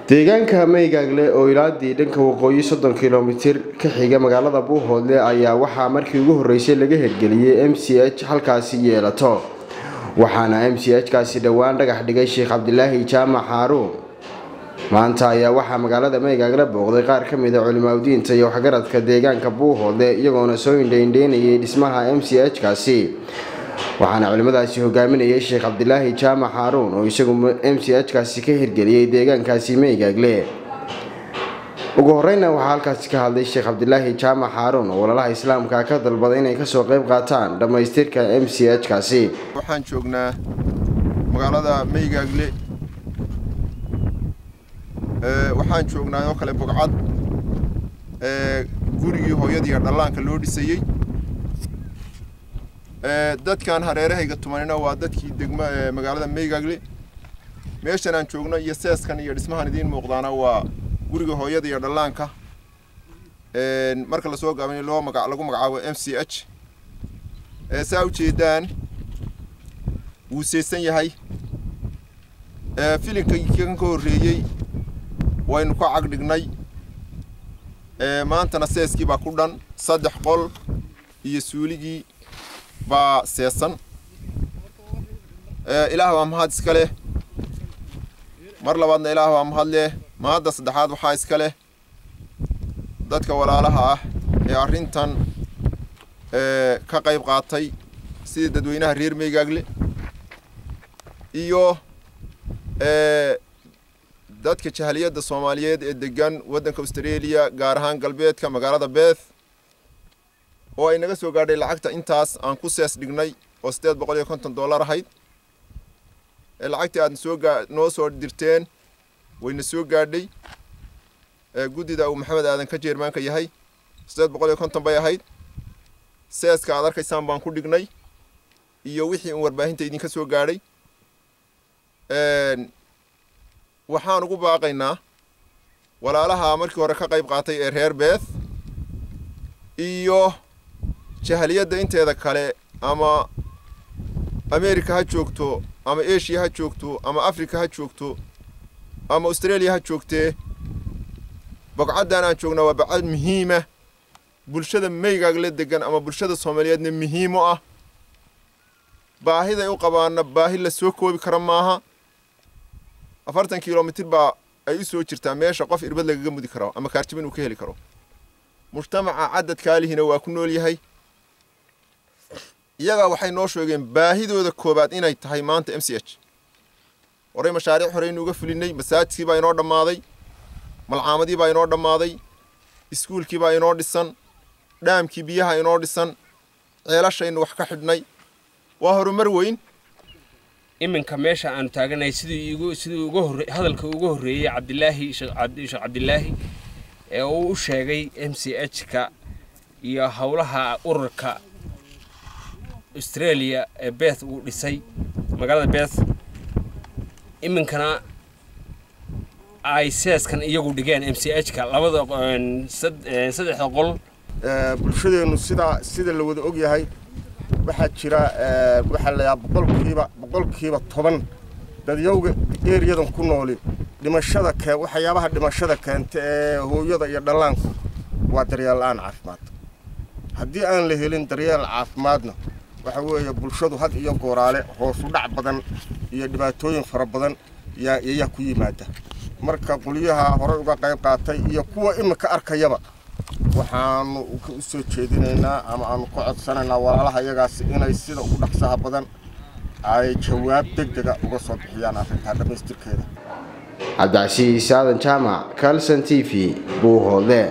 deegaanka Meygaagle oo ilaadii dhanka waqooyi 30 kiiloomitir ka xiga magaalada Buuhoodle ayaa waxaa markii ugu horeysay laga hirgeliyay MCH halkaasi yeelato waxaana MCH kaasi dhawaan dhagax dhigay Sheekh Cabdilaahi Jaamac Haruun maanta ayaa waxaa magaalada Meygaagle booqday qaar ka mid ah culimada iyo waxgaradka deegaanka Buuhoodle iyagoona soo indheynayay dhismaha MCH kaasi waxaana culimadaasi hogaaminayay Sheekh Cabdilaahi Jaamac Haruun oo isagu MCH kaasi ka hirgeliyay deegaankaasi Meygaagle ugu horreynna waxaa halkaas ka hadlay Sheekh Cabdilaahi Jaamac Haruun oo walaalaha islaamka ka dalbaday inay ka soo qayb qaataan dhamaystirka MCH kaasi waxaan joognaa magaalada Meygaagle waxaan joognaa oo kale bogcad gurigii hooyadii dhallaanka loo dhisayay dadkan hareerahayga tumanina waa dadkii degma magaalada Meygaagle meeshan aan joogno iyo seeskan iyo dhismahan idin muuqdaana waa guriga hooyada iyo dhallaanka marka la soo gaabay lagu magacaabo MCH saa u jeedaan wuu seesan yahay filimka kan ka horeeyay waynu ka cag dhignay maantana seeskii baa ku dhan 3 qol iyo suuligii ba seesan ilaah waa mahad iska leh mar labaadna ilaah waa mahad leh mahadda saddexaad waxa iska leh dadka walaalaha ah ee arintan ka qayb qaatay sida dadweynaha reer Meygaagle iyo dadka jahaliyada Soomaaliyeed ee degan wadanka Australia gaar ahaan galbeedka magaalada Perth oo ay naga soo gaadhay lacagta intaas aan ku sees dhignay oo $850 ahayd lacagtii aad noo soo dirteen wayna soo gaadhay gudida uu Maxamed Aadan ka jeermaanka yahay $850 bay ahayd seeska aad arkaysaan baan ku dhignay iyo wixii warbaahinta idin ka soo gaadhay waxaan ugu baaqaynaa walaalaha markii hore ka qayb qaatay ee reer Perth iyo jahaliyada inteeda kale ama America ha joogto ama Asia ha joogto ama Africa ha joogto ama Australia ha joogtee bogcadan aan joogna waa bogcad muhiim ah bulshada Meygaagle degan ama bulshada Soomaaliyeedna muhiim ah baahida ay u qabaana baahi la soo koobi kara maaha 40 kiiloomitir baa ay u soo jirtaa meesha qof irbad lagaga mudi karo ama kaartibin uu ka heli karo mujtamaca cadadka lihina waa ku nool yahay iyaga waxay noo sheegeen baahidooda koobaad inay tahay maanta MCH horay mashaariic horey uga fulinay masaajidkii baa inoo dhamaaday malcaamadii baa inoo dhamaaday iskuulkii baa inoo dhisan dhaamkii biyaha inoo dhisan ceelashayna wax ka xidhnay waa horumar weyn iminka meesha aan taaganay sidii ugu hadalka ugu horeeyay Cabdilaahi ee uu u sheegay MCH ka iyo hawlaha ururka Australia ee Perth uu dhisay magaalada Perth iminkana ay seeskan iyagu dhigeen MCH ka labada 3 qol bulshadeenu sida la wada og yahay waxa jira waxa la yaab boqolkiiba 10 dadyowga eeriyadan ku nool dhimashada waxyaabaha dhimashada keenta ee hooyada iyo dhallaanku waa daryeel la'aan caafimaad haddii aan la helin daryeel caafimaadna waxa weeye bulshadu had iyo gooraale hoos u dhac badan iyo dhibaatooyin fara badan yaa ku yimaada marka qoliyaha hore uga qayb qaatay iyo kuwa imika arkayaba waxaan u soo jeedinaynaa ama aan ku codsanaynaa walaalaha iyagaas inay sida ugu dhaqsaha badan ay jawaab degdeg ah uga soo bixiyaan arrinta dhamaystirkeeda Cabdicasiis Aadan Jaamac Kalson TV Buuhoodle